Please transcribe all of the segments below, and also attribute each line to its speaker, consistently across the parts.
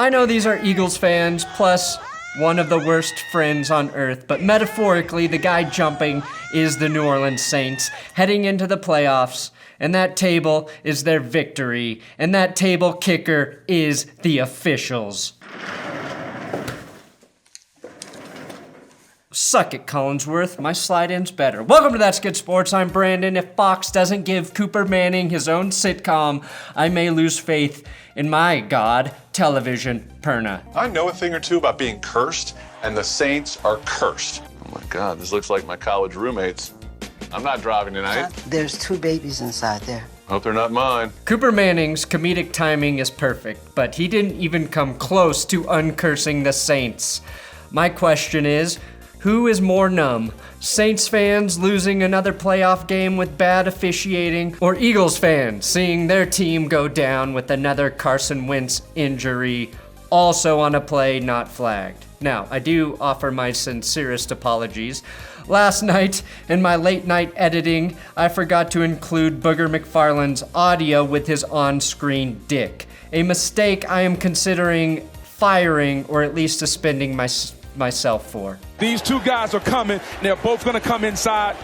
Speaker 1: I know these are Eagles fans, plus one of the worst friends on earth, but metaphorically, the guy jumping is the New Orleans Saints heading into the playoffs, and that table is their victory, and that table kicker is the officials. Suck it, Collinsworth. My slide-in's better. Welcome to That's Good Sports. I'm Brandon. If Fox doesn't give Cooper Manning his own sitcom, I may lose faith in my god, television, Perna.
Speaker 2: I know a thing or two about being cursed, and the Saints are cursed. Oh my God, this looks like my college roommates. I'm not driving tonight.
Speaker 3: There's 2 babies inside there.
Speaker 2: Hope they're not mine.
Speaker 1: Cooper Manning's comedic timing is perfect, but he didn't even come close to uncursing the Saints. My question is, who is more numb? Saints fans losing another playoff game with bad officiating, or Eagles fans seeing their team go down with another Carson Wentz injury, also on a play not flagged? Now, I do offer my sincerest apologies. Last night, in my late night editing, I forgot to include Booger McFarland's audio with his on-screen dick. A mistake I am considering firing or at least suspending myself for.
Speaker 4: These 2 guys are coming. They're both going to come inside.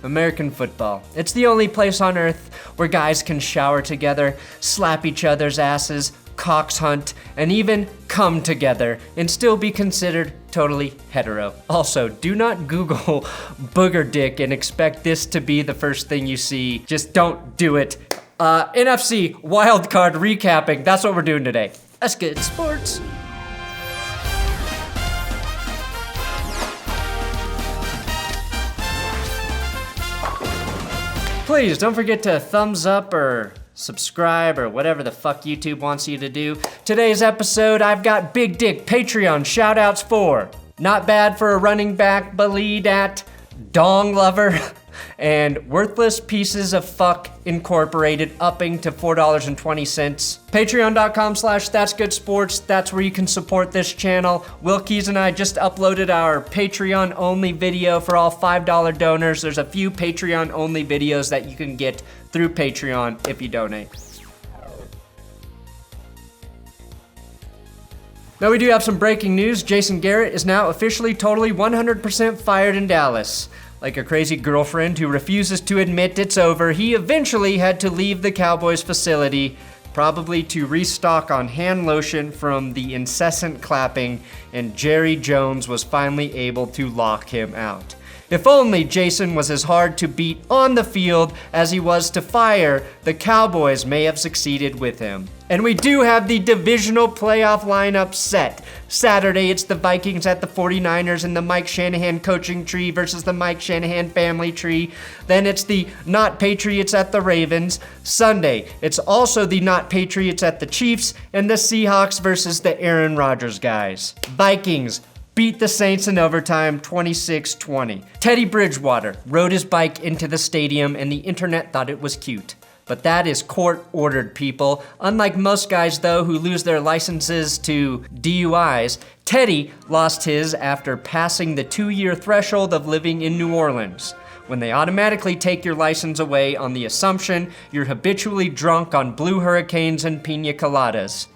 Speaker 1: American football. It's the only place on earth where guys can shower together, slap each other's asses, cocks hunt, and even come together and still be considered totally hetero. Also, do not Google booger dick and expect this to be the first thing you see. Just don't do it. NFC Wild Card recapping. That's what we're doing today. That's good sports. Please don't forget to thumbs up or subscribe or whatever the fuck YouTube wants you to do. Today's episode, I've got Big Dick Patreon shoutouts for Not Bad for a Running Back, Belied at Dong Lover, and Worthless Pieces of Fuck Incorporated upping to $4.20. Patreon.com/ThatsGoodSports. That's where you can support this channel. Wilkies and I just uploaded our Patreon only video for all $5 donors. There's a few Patreon only videos that you can get through Patreon if you donate. Now we do have some breaking news. Jason Garrett is now officially totally 100% fired in Dallas. Like a crazy girlfriend who refuses to admit it's over, he eventually had to leave the Cowboys facility, probably to restock on hand lotion from the incessant clapping, and Jerry Jones was finally able to lock him out. If only Jason was as hard to beat on the field as he was to fire, the Cowboys may have succeeded with him. And we do have the divisional playoff lineup set. Saturday, it's the Vikings at the 49ers in the Mike Shanahan coaching tree versus the Mike Shanahan family tree. Then it's the not Patriots at the Ravens. Sunday, it's also the not Patriots at the Chiefs and the Seahawks versus the Aaron Rodgers guys. Vikings beat the Saints in overtime 26-20. Teddy Bridgewater rode his bike into the stadium and the internet thought it was cute. But that is court-ordered, people. Unlike most guys, though, who lose their licenses to DUIs, Teddy lost his after passing the 2-year threshold of living in New Orleans, when they automatically take your license away on the assumption you're habitually drunk on Blue Hurricanes and pina coladas.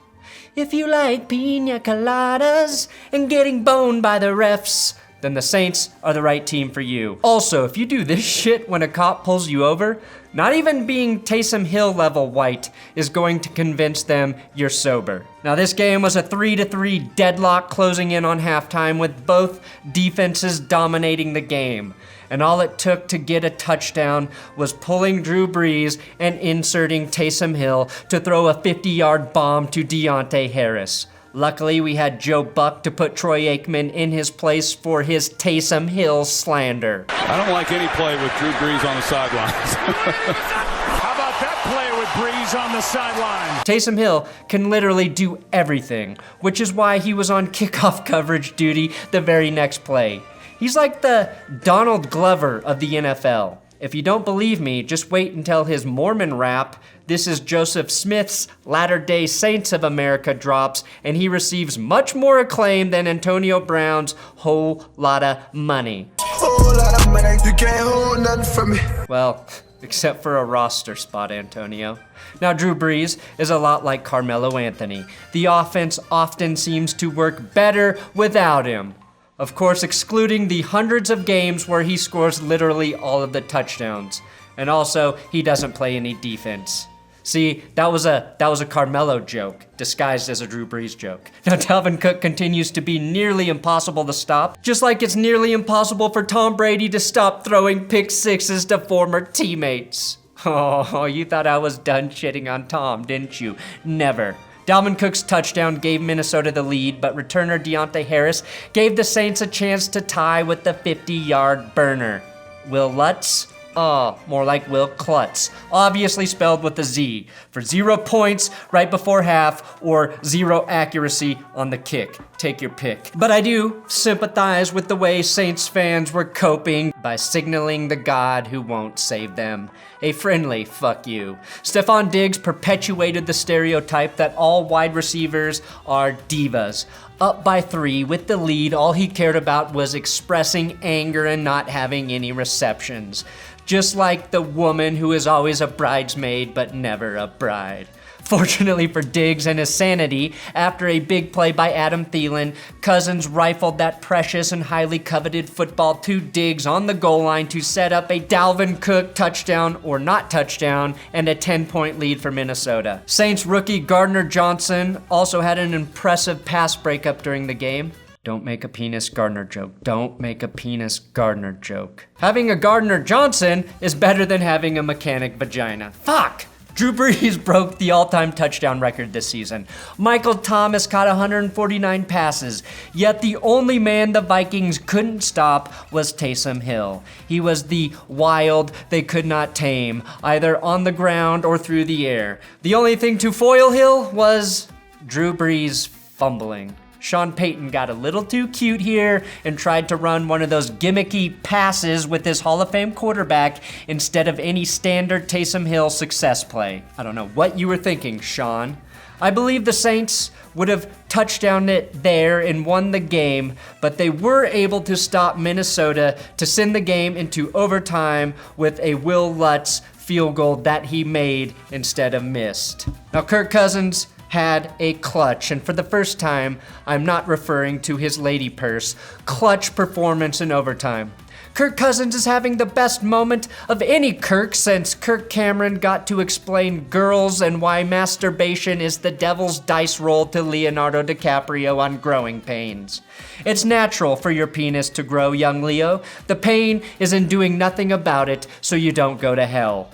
Speaker 1: If you like pina coladas and getting boned by the refs, then the Saints are the right team for you. Also, if you do this shit when a cop pulls you over, not even being Taysom Hill level white is going to convince them you're sober. Now this game was a 3-3 deadlock closing in on halftime with both defenses dominating the game. And all it took to get a touchdown was pulling Drew Brees and inserting Taysom Hill to throw a 50-yard bomb to Deontay Harris. Luckily, we had Joe Buck to put Troy Aikman in his place for his Taysom Hill slander.
Speaker 4: I don't like any play with Drew Brees on the sidelines.
Speaker 5: How about that play with Brees on the sideline?
Speaker 1: Taysom Hill can literally do everything, which is why he was on kickoff coverage duty the very next play. He's like the Donald Glover of the NFL. If you don't believe me, just wait until his Mormon rap, "This is Joseph Smith's Latter-day Saints of America" drops, and he receives much more acclaim than Antonio Brown's Whole Lotta Money.
Speaker 6: Whole lot of money, you can't hold nothing from me.
Speaker 1: Well, except for a roster spot, Antonio. Now, Drew Brees is a lot like Carmelo Anthony. The offense often seems to work better without him. Of course, excluding the hundreds of games where he scores literally all of the touchdowns. And also, he doesn't play any defense. See, that was a Carmelo joke, disguised as a Drew Brees joke. Now, Dalvin Cook continues to be nearly impossible to stop, just like it's nearly impossible for Tom Brady to stop throwing pick sixes to former teammates. Oh, you thought I was done shitting on Tom, didn't you? Never. Dalvin Cook's touchdown gave Minnesota the lead, but returner Deontay Harris gave the Saints a chance to tie with the 50-yard burner. Will Lutz? Oh, more like Will Klutz, obviously spelled with a Z, for 0 points right before half or 0 accuracy on the kick. Take your pick. But I do sympathize with the way Saints fans were coping by signaling the God who won't save them. A friendly fuck you. Stephon Diggs perpetuated the stereotype that all wide receivers are divas. Up by 3 with the lead, all he cared about was expressing anger and not having any receptions. Just like the woman who is always a bridesmaid but never a bride. Fortunately for Diggs and his sanity, after a big play by Adam Thielen, Cousins rifled that precious and highly coveted football to Diggs on the goal line to set up a Dalvin Cook touchdown or not touchdown and a 10-point lead for Minnesota. Saints rookie Gardner Johnson also had an impressive pass breakup during the game. Don't make a penis Gardner joke. Don't make a penis Gardner joke. Having a Gardner Johnson is better than having a mechanic vagina. Fuck! Drew Brees broke the all-time touchdown record this season. Michael Thomas caught 149 passes, yet the only man the Vikings couldn't stop was Taysom Hill. He was the wild they could not tame, either on the ground or through the air. The only thing to foil Hill was Drew Brees fumbling. Sean Payton got a little too cute here and tried to run one of those gimmicky passes with his Hall of Fame quarterback instead of any standard Taysom Hill success play. I don't know what you were thinking, Sean. I believe the Saints would have touchdowned it there and won the game, but they were able to stop Minnesota to send the game into overtime with a Will Lutz field goal that he made instead of missed. Now, Kirk Cousins had a clutch, and for the first time, I'm not referring to his lady purse, clutch performance in overtime. Kirk Cousins is having the best moment of any Kirk since Kirk Cameron got to explain girls and why masturbation is the devil's dice roll to Leonardo DiCaprio on Growing Pains. It's natural for your penis to grow, young Leo. The pain is in doing nothing about it so you don't go to hell,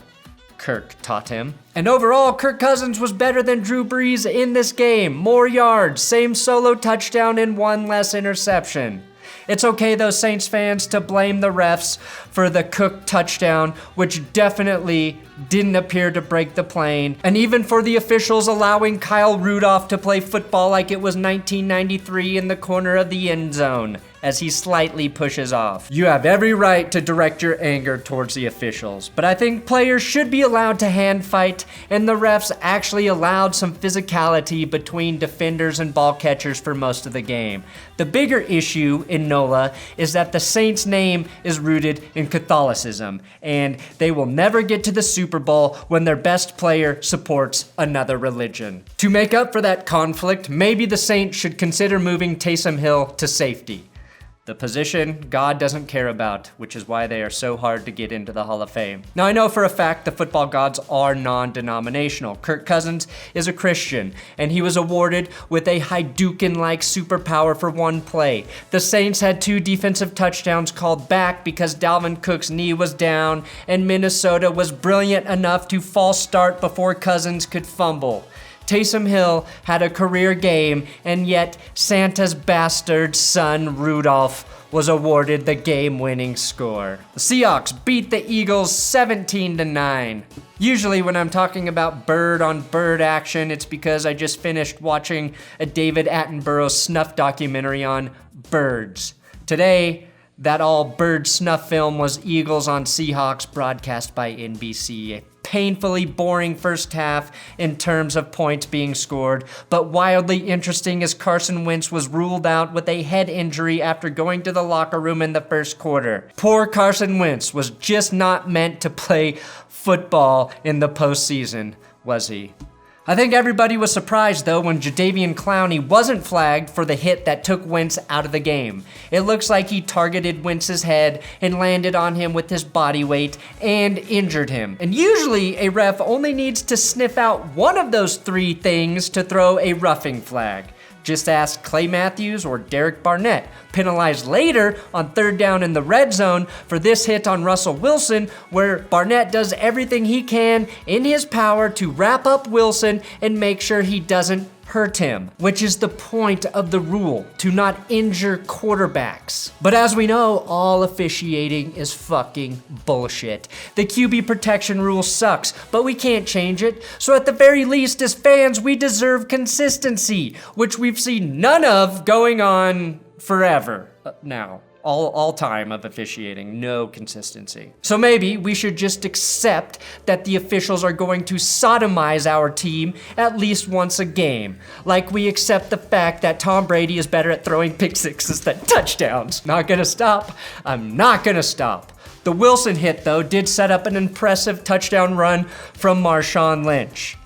Speaker 1: Kirk taught him. And overall, Kirk Cousins was better than Drew Brees in this game. More yards, same solo touchdown, and 1 less interception. It's okay, though, Saints fans, to blame the refs for the Cook touchdown, which definitely didn't appear to break the plane, and even for the officials allowing Kyle Rudolph to play football like it was 1993 in the corner of the end zone, as he slightly pushes off. You have every right to direct your anger towards the officials, but I think players should be allowed to hand fight, and the refs actually allowed some physicality between defenders and ball catchers for most of the game. The bigger issue in NOLA is that the Saints' name is rooted in Catholicism, and they will never get to the Super Bowl when their best player supports another religion. To make up for that conflict, maybe the Saints should consider moving Taysom Hill to safety. The position God doesn't care about, which is why they are so hard to get into the Hall of Fame. Now, I know for a fact the football gods are non-denominational. Kirk Cousins is a Christian, and he was awarded with a Hadouken-like superpower for one play. The Saints had 2 defensive touchdowns called back because Dalvin Cook's knee was down, and Minnesota was brilliant enough to false start before Cousins could fumble. Taysom Hill had a career game, and yet Santa's bastard son Rudolph was awarded the game-winning score. The Seahawks beat the Eagles 17-9. Usually when I'm talking about bird-on-bird action, it's because I just finished watching a David Attenborough snuff documentary on birds. Today, that all-bird snuff film was Eagles on Seahawks, broadcast by NBC. A painfully boring first half in terms of points being scored, but wildly interesting as Carson Wentz was ruled out with a head injury after going to the locker room in the first quarter. Poor Carson Wentz was just not meant to play football in the postseason, was he? I think everybody was surprised though when Jadeveon Clowney wasn't flagged for the hit that took Wentz out of the game. It looks like he targeted Wentz's head and landed on him with his body weight and injured him. And usually a ref only needs to sniff out one of those three things to throw a roughing flag. Just ask Clay Matthews or Derek Barnett, penalized later on third down in the red zone for this hit on Russell Wilson, where Barnett does everything he can in his power to wrap up Wilson and make sure he doesn't hurt him, which is the point of the rule, to not injure quarterbacks. But as we know, all officiating is fucking bullshit. The QB protection rule sucks, but we can't change it. So at the very least, as fans, we deserve consistency, which we've seen none of going on forever now. All time of officiating, no consistency. So maybe we should just accept that the officials are going to sodomize our team at least once a game. Like we accept the fact that Tom Brady is better at throwing pick sixes than touchdowns. Not gonna stop. I'm not gonna stop. The Wilson hit, though, did set up an impressive touchdown run from Marshawn Lynch.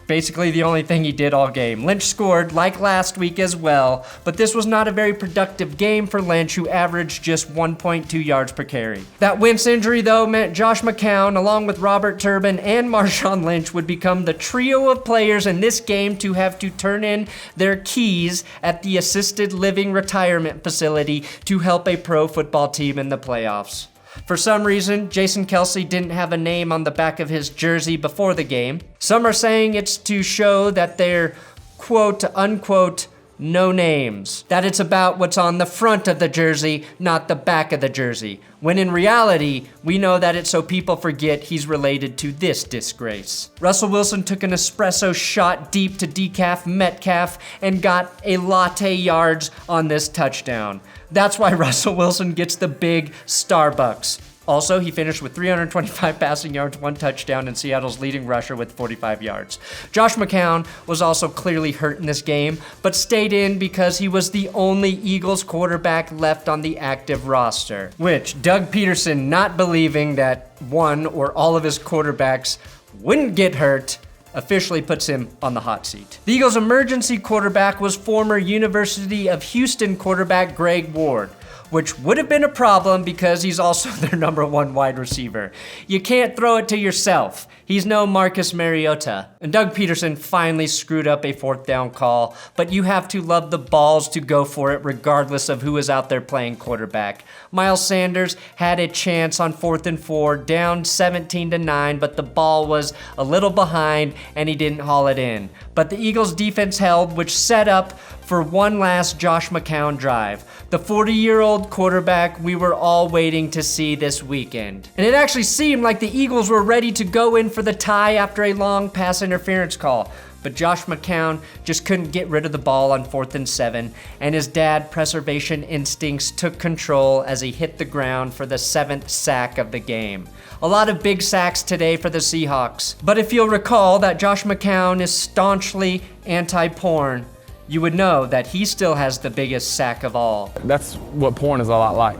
Speaker 1: Basically the only thing he did all game. Lynch scored like last week as well, but this was not a very productive game for Lynch, who averaged just 1.2 yards per carry. That Wentz injury though meant Josh McCown, along with Robert Turbin and Marshawn Lynch, would become the trio of players in this game to have to turn in their keys at the assisted living retirement facility to help a pro football team in the playoffs. For some reason, Jason Kelce didn't have a name on the back of his jersey before the game. Some are saying it's to show that they're quote unquote no names, that it's about what's on the front of the jersey, not the back of the jersey, when in reality, we know that it's so people forget he's related to this disgrace. Russell Wilson took an espresso shot deep to decaf Metcalf and got a latte yards on this touchdown. That's why Russell Wilson gets the big Starbucks. Also, he finished with 325 passing yards, 1 touchdown, and Seattle's leading rusher with 45 yards. Josh McCown was also clearly hurt in this game, but stayed in because he was the only Eagles quarterback left on the active roster, which Doug Peterson, not believing that one or all of his quarterbacks wouldn't get hurt, officially puts him on the hot seat. The Eagles' emergency quarterback was former University of Houston quarterback Greg Ward, which would have been a problem because he's also their number 1 wide receiver. You can't throw it to yourself. He's no Marcus Mariota. And Doug Peterson finally screwed up a 4th down call, but you have to love the balls to go for it regardless of who is out there playing quarterback. Miles Sanders had a chance on 4th and 4, down 17-9, but the ball was a little behind and he didn't haul it in. But the Eagles defense held, which set up for one last Josh McCown drive. The 40-year-old quarterback we were all waiting to see this weekend. And it actually seemed like the Eagles were ready to go in for the tie after a long pass interference call. But Josh McCown just couldn't get rid of the ball on 4th and 7, and his dad preservation instincts took control as he hit the ground for the 7th sack of the game. A lot of big sacks today for the Seahawks. But if you'll recall that Josh McCown is staunchly anti-porn, you would know that he still has the biggest sack of all.
Speaker 6: That's what porn is a lot like.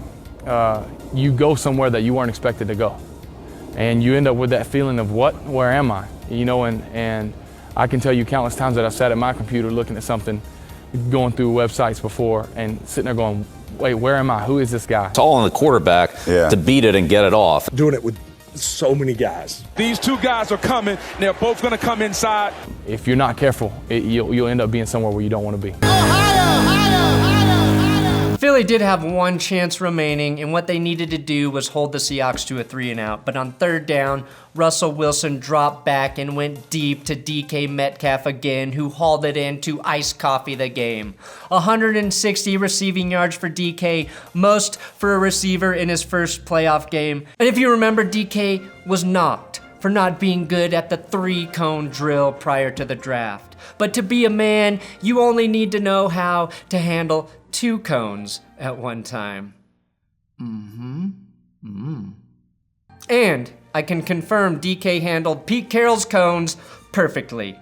Speaker 6: You go somewhere that you weren't expected to go. And you end up with that feeling of where am I? You know, and I can tell you countless times that I've sat at my computer looking at something, going through websites before and sitting there going, wait, where am I? Who is this guy?
Speaker 7: It's all on the quarterback to beat it and get it off.
Speaker 8: Doing it with so many guys.
Speaker 4: These 2 guys are coming. They're both going to come inside.
Speaker 6: If you're not careful, you'll end up being somewhere where you don't want to be.
Speaker 1: Philly did have 1 chance remaining, and what they needed to do was hold the Seahawks to a 3-and-out. But on 3rd down, Russell Wilson dropped back and went deep to DK Metcalf again, who hauled it in to iced coffee the game. 160 receiving yards for DK, most for a receiver in his first playoff game. And if you remember, DK was knocked for not being good at the 3-cone drill prior to the draft. But to be a man, you only need to know how to handle 2 cones at one time. And I can confirm DK handled Pete Carroll's cones perfectly.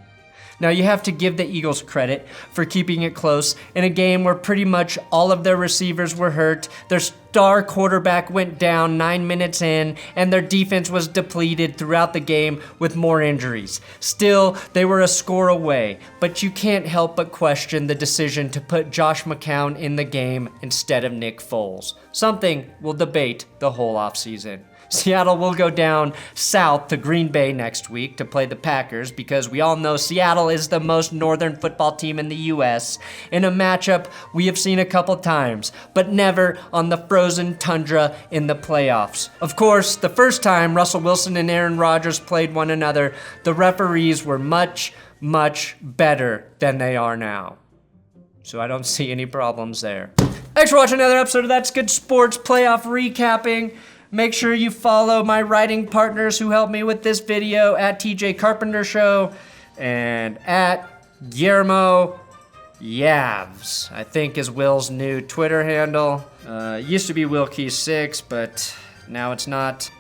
Speaker 1: Now, you have to give the Eagles credit for keeping it close in a game where pretty much all of their receivers were hurt, their star quarterback went down 9 minutes in, and their defense was depleted throughout the game with more injuries. Still, they were a score away, but you can't help but question the decision to put Josh McCown in the game instead of Nick Foles. Something we'll debate the whole offseason. Seattle will go down south to Green Bay next week to play the Packers because we all know Seattle is the most northern football team in the U.S. in a matchup we have seen a couple times, but never on the frozen tundra in the playoffs. Of course, the first time Russell Wilson and Aaron Rodgers played one another, the referees were much, much better than they are now. So I don't see any problems there. Thanks for watching another episode of That's Good Sports Playoff Recapping. Make sure you follow my writing partners who helped me with this video at TJ Carpenter Show and at Guillermo Yavs, I think is Will's new Twitter handle. Used to be WillKey6, but now it's not.